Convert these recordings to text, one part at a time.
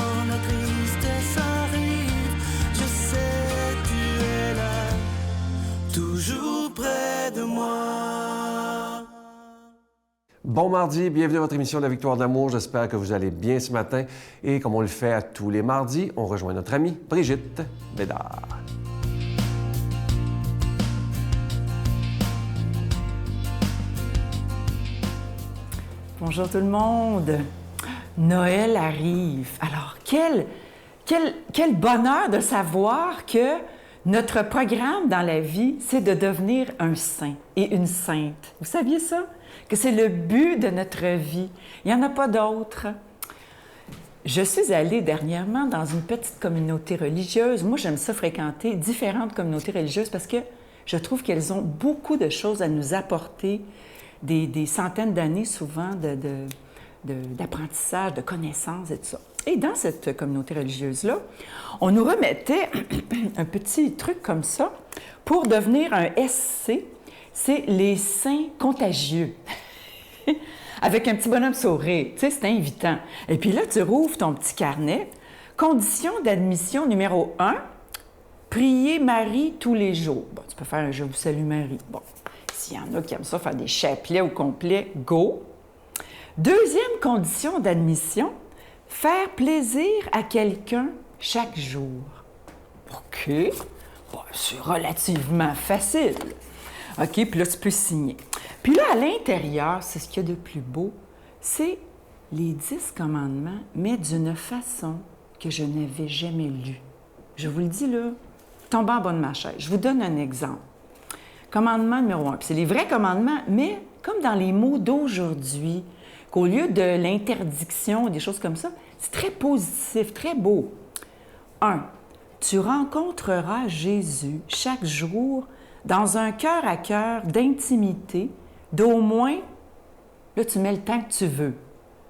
quand la tristesse arrive, je sais tu es là, toujours près de moi. Bon mardi, bienvenue à votre émission de la Victoire de l'amour. J'espère que vous allez bien ce matin. Et comme on le fait à tous les mardis, on rejoint notre amie Brigitte Bédard. Bonjour tout le monde. Noël arrive. Alors, quel bonheur de savoir que notre programme dans la vie, c'est de devenir un saint et une sainte. Vous saviez ça? Que c'est le but de notre vie. Il n'y en a pas d'autre. Je suis allée dernièrement dans une petite communauté religieuse. Moi, j'aime ça fréquenter différentes communautés religieuses parce que je trouve qu'elles ont beaucoup de choses à nous apporter, des centaines d'années souvent d'apprentissage, de connaissances et tout ça. Et dans cette communauté religieuse-là, on nous remettait un petit truc comme ça pour devenir un SC. C'est les saints contagieux. Avec un petit bonhomme sourire. Tu sais, c'est invitant. Et puis là, tu rouvres ton petit carnet. Condition d'admission numéro 1, prier Marie tous les jours. Bon, tu peux faire un « Je vous salue Marie ». Bon, s'il y en a qui aiment ça, faire des chapelets au complet, go. Deuxième condition d'admission, faire plaisir à quelqu'un chaque jour. OK. Bon, c'est relativement facile. OK, puis là, tu peux signer. Puis là, à l'intérieur, c'est ce qu'il y a de plus beau, c'est les 10 commandements, mais d'une façon que je n'avais jamais lue. Je vous le dis là, tombez en bas de ma chaise. Je vous donne un exemple. Commandement numéro 1. Puis c'est les vrais commandements, mais comme dans les mots d'aujourd'hui, qu'au lieu de l'interdiction, des choses comme ça, c'est très positif, très beau. 1. Tu rencontreras Jésus chaque jour dans un cœur à cœur d'intimité, d'au moins, là, tu mets le temps que tu veux.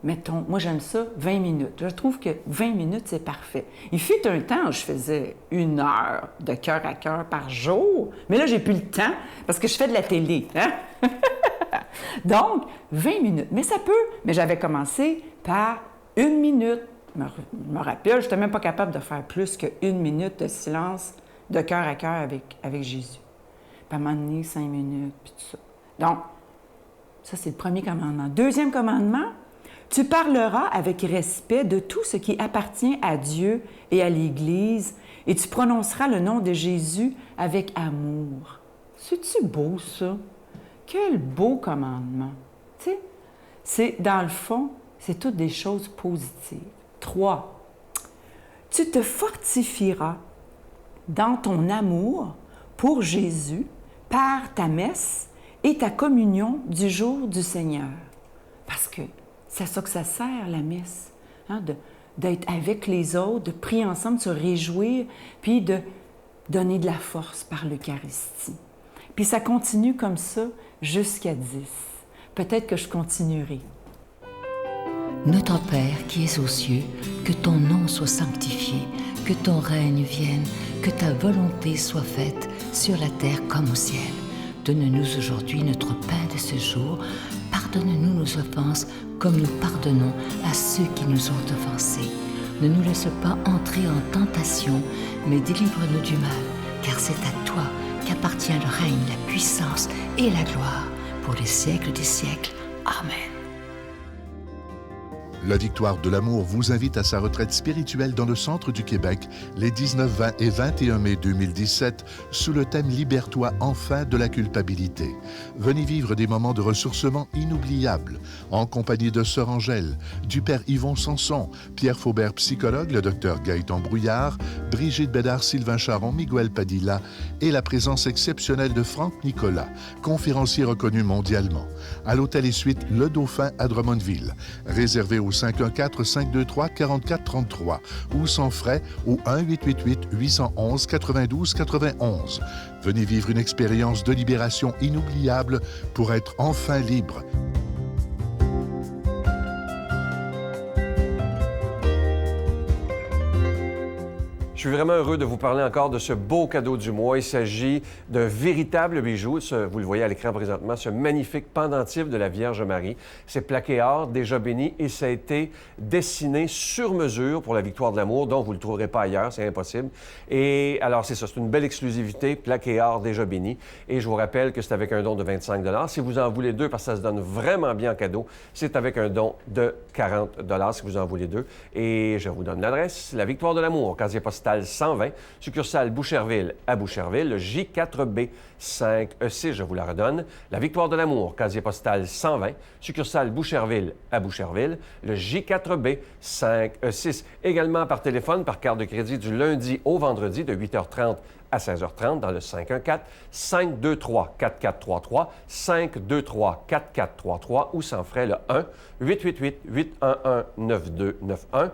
Mettons, moi, j'aime ça, 20 minutes. Je trouve que 20 minutes, c'est parfait. Il fut un temps où je faisais 1 heure de cœur à cœur par jour, mais là, j'ai plus le temps parce que je fais de la télé. Hein? Donc, 20 minutes. Mais ça peut. Mais j'avais commencé par 1 minute. Je me rappelle, je n'étais même pas capable de faire plus que 1 minute de silence de cœur à cœur avec Jésus. Puis à un moment donné, 5 minutes, puis tout ça. Donc, ça, c'est le premier commandement. Deuxième commandement, tu parleras avec respect de tout ce qui appartient à Dieu et à l'Église, et tu prononceras le nom de Jésus avec amour. C'est-tu beau, ça? Quel beau commandement! Tu sais, c'est, dans le fond, c'est toutes des choses positives. 3. Tu te fortifieras dans ton amour pour Jésus par ta messe et ta communion du jour du Seigneur. Parce que c'est à ça que ça sert, la messe, hein, d'être avec les autres, de prier ensemble, de se réjouir, puis de donner de la force par l'Eucharistie. Puis ça continue comme ça jusqu'à 10. Peut-être que je continuerai. Notre Père qui es aux cieux, que ton nom soit sanctifié, que ton règne vienne, que ta volonté soit faite sur la terre comme au ciel. Donne-nous aujourd'hui notre pain de ce jour. Pardonne-nous nos offenses comme nous pardonnons à ceux qui nous ont offensés. Ne nous laisse pas entrer en tentation, mais délivre-nous du mal, car c'est à toi qu'appartient le règne, la puissance et la gloire pour les siècles des siècles. Amen. La Victoire de l'amour vous invite à sa retraite spirituelle dans le centre du Québec les 19, 20 et 21 mai 2017 sous le thème « Libère-toi enfin de la culpabilité ». Venez vivre des moments de ressourcement inoubliables en compagnie de Sœur Angèle, du Père Yvon Sanson, Pierre Faubert, psychologue, le Dr Gaëtan Brouillard, Brigitte Bédard, Sylvain Charon, Miguel Padilla et la présence exceptionnelle de Franck Nicolas, conférencier reconnu mondialement. À l'hôtel et suite Le Dauphin à Drummondville. Réservé au 514-523-4433 ou sans frais au 1-888-811-92-91. Venez vivre une expérience de libération inoubliable pour être enfin libre. Je suis vraiment heureux de vous parler encore de ce beau cadeau du mois. Il s'agit d'un véritable bijou. Vous le voyez à l'écran présentement, ce magnifique pendentif de la Vierge Marie. C'est plaqué or, déjà béni, et ça a été dessiné sur mesure pour la Victoire de l'amour, donc vous ne le trouverez pas ailleurs, c'est impossible. Et alors, c'est ça, c'est une belle exclusivité, plaqué or, déjà béni. Et je vous rappelle que c'est avec un don de 25 $. Si vous en voulez deux, parce que ça se donne vraiment bien en cadeau, c'est avec un don de 40 $ si vous en voulez deux. Et je vous donne l'adresse, la Victoire de l'amour, casier postal 120, succursale Boucherville à Boucherville, le J4B 5E6, je vous la redonne. La Victoire de l'amour, casier postal 120, succursale Boucherville à Boucherville, le J4B 5E6. Également par téléphone, par carte de crédit du lundi au vendredi de 8h30 à 16h30 dans le 514-523-4433, 523-4433 ou sans frais le 1-888-811-9291,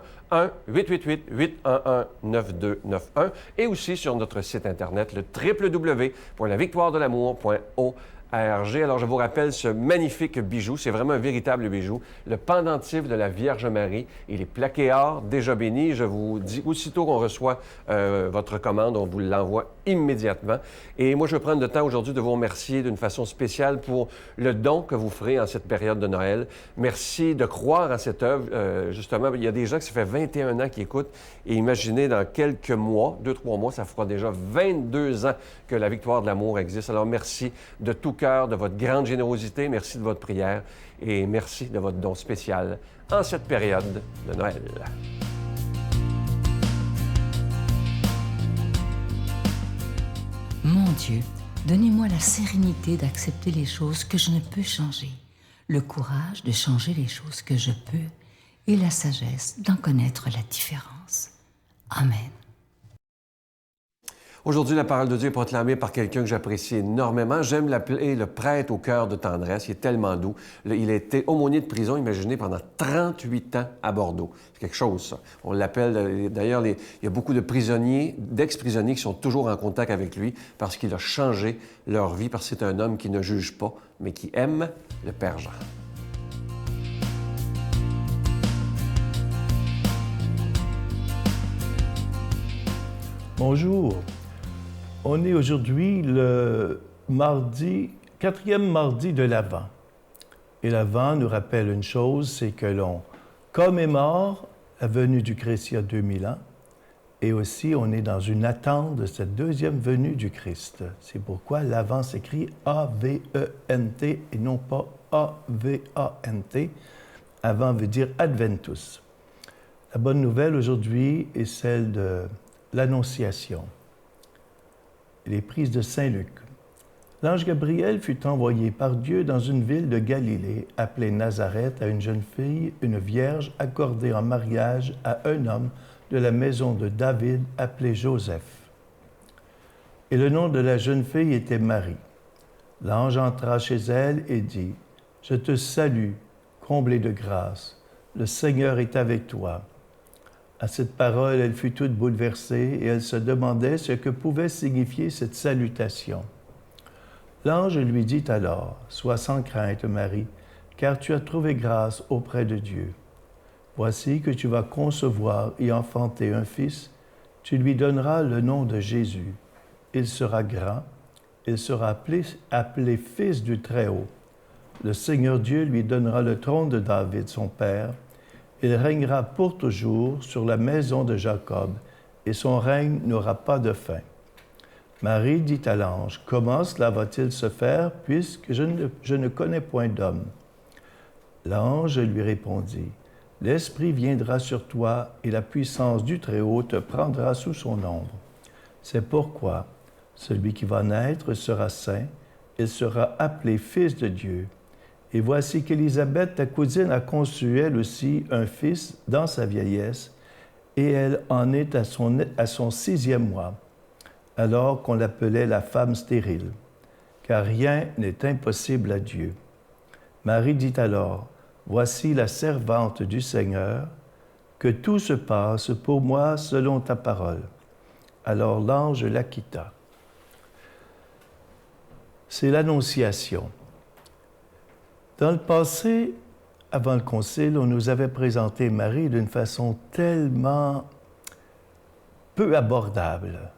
1-888-811-9291 et aussi sur notre site Internet, le www.lavictoiredelamour.org. Alors, je vous rappelle ce magnifique bijou. C'est vraiment un véritable bijou. Le pendentif de la Vierge Marie. Il est plaqué or, déjà béni. Je vous dis, aussitôt qu'on reçoit votre commande, on vous l'envoie immédiatement. Et moi, je vais prendre le temps aujourd'hui de vous remercier d'une façon spéciale pour le don que vous ferez en cette période de Noël. Merci de croire à cette œuvre. Justement, il y a des gens qui ça fait 21 ans qui écoutent. Et imaginez, dans quelques mois, 2-3 mois, ça fera déjà 22 ans que la Victoire de l'amour existe. Alors, merci de tout cœur de votre grande générosité, merci de votre prière et merci de votre don spécial en cette période de Noël. Mon Dieu, donnez-moi la sérénité d'accepter les choses que je ne peux changer, le courage de changer les choses que je peux et la sagesse d'en connaître la différence. Amen. Aujourd'hui, la parole de Dieu est proclamée par quelqu'un que j'apprécie énormément. J'aime l'appeler le prêtre au cœur de tendresse. Il est tellement doux. Il a été aumônier de prison, imaginez, pendant 38 ans à Bordeaux. C'est quelque chose, ça. On l'appelle, d'ailleurs, il y a beaucoup de prisonniers, d'ex-prisonniers qui sont toujours en contact avec lui parce qu'il a changé leur vie, parce que c'est un homme qui ne juge pas, mais qui aime le Père Jean. Bonjour. On est aujourd'hui le quatrième mardi de l'Avent. Et l'Avent nous rappelle une chose, c'est que l'on commémore la venue du Christ il y a 2000 ans. Et aussi, on est dans une attente de cette deuxième venue du Christ. C'est pourquoi l'Avent s'écrit A-V-E-N-T et non pas A-V-A-N-T. Avant veut dire Adventus. La bonne nouvelle aujourd'hui est celle de l'Annonciation. Les prises de Saint-Luc. L'ange Gabriel fut envoyé par Dieu dans une ville de Galilée, appelée Nazareth, à une jeune fille, une vierge, accordée en mariage à un homme de la maison de David, appelé Joseph. Et le nom de la jeune fille était Marie. L'ange entra chez elle et dit, « Je te salue, comblée de grâce, le Seigneur est avec toi. » À cette parole, elle fut toute bouleversée et elle se demandait ce que pouvait signifier cette salutation. L'ange lui dit alors, « Sois sans crainte, Marie, car tu as trouvé grâce auprès de Dieu. Voici que tu vas concevoir et enfanter un fils, tu lui donneras le nom de Jésus. Il sera grand, il sera appelé fils du Très-Haut. Le Seigneur Dieu lui donnera le trône de David, son père. Il régnera pour toujours sur la maison de Jacob, et son règne n'aura pas de fin. » Marie dit à l'ange, « Comment cela va-t-il se faire, puisque je ne connais point d'homme? » L'ange lui répondit, « L'Esprit viendra sur toi, et la puissance du Très-Haut te prendra sous son ombre. C'est pourquoi celui qui va naître sera saint, il sera appelé Fils de Dieu. Et voici qu'Élisabeth, ta cousine, a conçu elle aussi un fils dans sa vieillesse, et elle en est à son 6e mois, alors qu'on l'appelait la femme stérile, car rien n'est impossible à Dieu. Marie dit alors, « Voici la servante du Seigneur, que tout se passe pour moi selon ta parole. » Alors l'ange la quitta. C'est l'Annonciation. Dans le passé, avant le Concile, on nous avait présenté Marie d'une façon tellement peu abordable.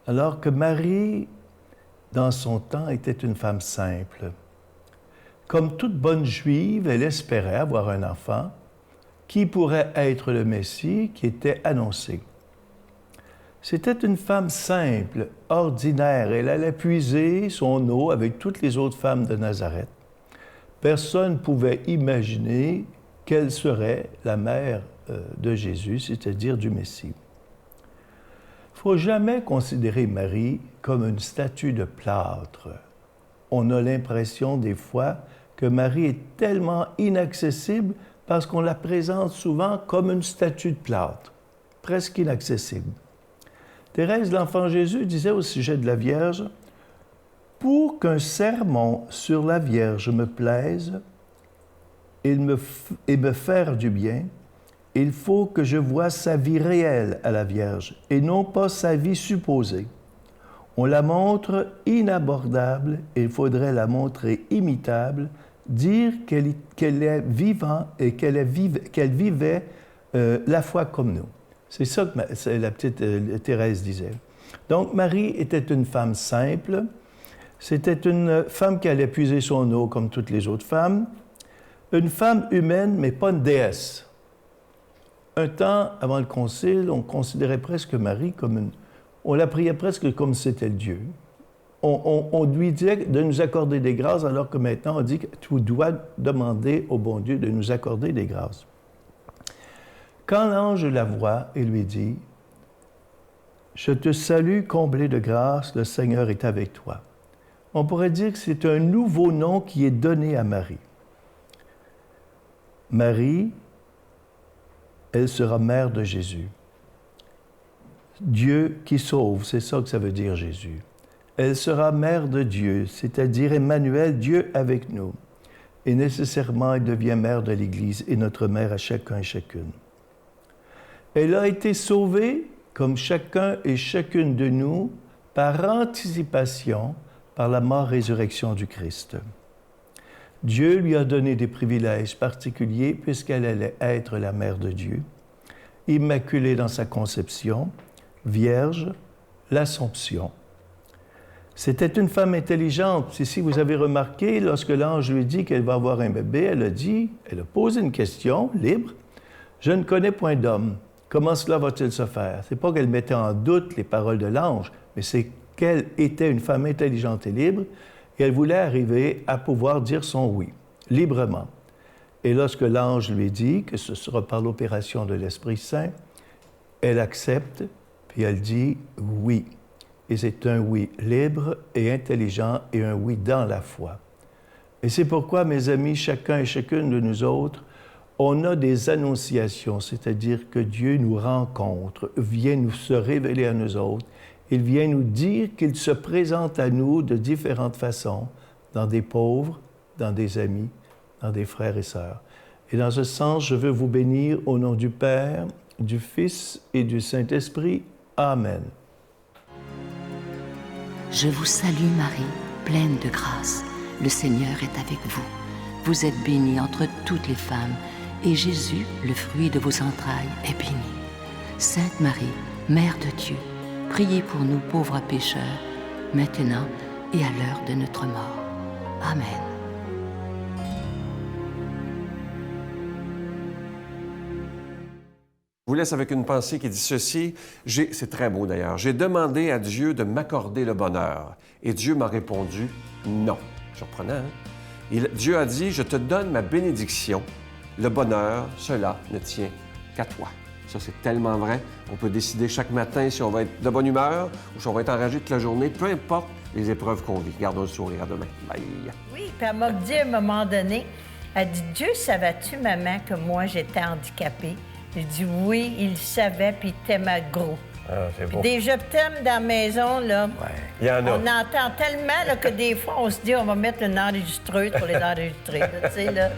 Alors que Marie, dans son temps, était une femme simple. Comme toute bonne juive, elle espérait avoir un enfant qui pourrait être le Messie qui était annoncé. C'était une femme simple, ordinaire. Elle allait puiser son eau avec toutes les autres femmes de Nazareth. Personne ne pouvait imaginer qu'elle serait la mère de Jésus, c'est-à-dire du Messie. Il ne faut jamais considérer Marie comme une statue de plâtre. On a l'impression des fois que Marie est tellement inaccessible parce qu'on la présente souvent comme une statue de plâtre, presque inaccessible. Thérèse, l'enfant Jésus, disait au sujet de la Vierge, « Pour qu'un sermon sur la Vierge me plaise et me faire du bien, il faut que je voie sa vie réelle à la Vierge et non pas sa vie supposée. On la montre inabordable et il faudrait la montrer imitable, dire qu'elle est vivante et qu'elle vivait la foi comme nous. » C'est ça que la petite Thérèse disait. Donc, Marie était une femme simple. C'était une femme qui allait puiser son eau comme toutes les autres femmes. Une femme humaine, mais pas une déesse. Un temps, avant le Concile, on considérait presque Marie comme une... On la priait presque comme si c'était Dieu. On lui disait de nous accorder des grâces, alors que maintenant, on dit que tu dois demander au bon Dieu de nous accorder des grâces. Quand l'ange la voit et lui dit « Je te salue, comblée de grâce, le Seigneur est avec toi », on pourrait dire que c'est un nouveau nom qui est donné à Marie. Marie, elle sera mère de Jésus. Dieu qui sauve, c'est ça que ça veut dire Jésus. Elle sera mère de Dieu, c'est-à-dire Emmanuel, Dieu avec nous. Et nécessairement, elle devient mère de l'Église et notre mère à chacun et chacune. Elle a été sauvée, comme chacun et chacune de nous, par anticipation, par la mort-résurrection du Christ. Dieu lui a donné des privilèges particuliers puisqu'elle allait être la mère de Dieu, immaculée dans sa conception, vierge, l'Assomption. C'était une femme intelligente. Si vous avez remarqué, lorsque l'ange lui dit qu'elle va avoir un bébé, elle a posé une question libre. « Je ne connais point d'homme. Comment cela va-t-il se faire? » Ce n'est pas qu'elle mettait en doute les paroles de l'ange, mais c'est qu'elle était une femme intelligente et libre, et elle voulait arriver à pouvoir dire son oui, librement. Et lorsque l'ange lui dit que ce sera par l'opération de l'Esprit Saint, elle accepte, puis elle dit oui. Et c'est un oui libre et intelligent et un oui dans la foi. Et c'est pourquoi, mes amis, chacun et chacune de nous autres, on a des annonciations, c'est-à-dire que Dieu nous rencontre, vient nous se révéler à nous autres. Il vient nous dire qu'il se présente à nous de différentes façons, dans des pauvres, dans des amis, dans des frères et sœurs. Et dans ce sens, je veux vous bénir au nom du Père, du Fils et du Saint-Esprit. Amen. Je vous salue Marie, pleine de grâce. Le Seigneur est avec vous. Vous êtes bénie entre toutes les femmes, et Jésus, le fruit de vos entrailles, est béni. Sainte Marie, Mère de Dieu, priez pour nous pauvres pécheurs, maintenant et à l'heure de notre mort. Amen. Je vous laisse avec une pensée qui dit ceci. C'est très beau d'ailleurs. J'ai demandé à Dieu de m'accorder le bonheur. Et Dieu m'a répondu non. Surprenant, hein? Dieu a dit, je te donne ma bénédiction. Le bonheur, cela ne tient qu'à toi. Ça, c'est tellement vrai. On peut décider chaque matin si on va être de bonne humeur ou si on va être enragé toute la journée, peu importe les épreuves qu'on vit. Gardons le sourire à demain. Bye. Oui, puis elle m'a dit à un moment donné, elle dit, Dieu, savais-tu, maman, que moi, j'étais handicapée? J'ai dit oui, il le savait, puis il t'aimait gros. Ah, c'est beau. Des je t'aime dans la maison, là. Ouais. Il y en a. On entend tellement là, que des fois, on se dit on va mettre une enregistreuse pour les enregistrer. Tu sais, là.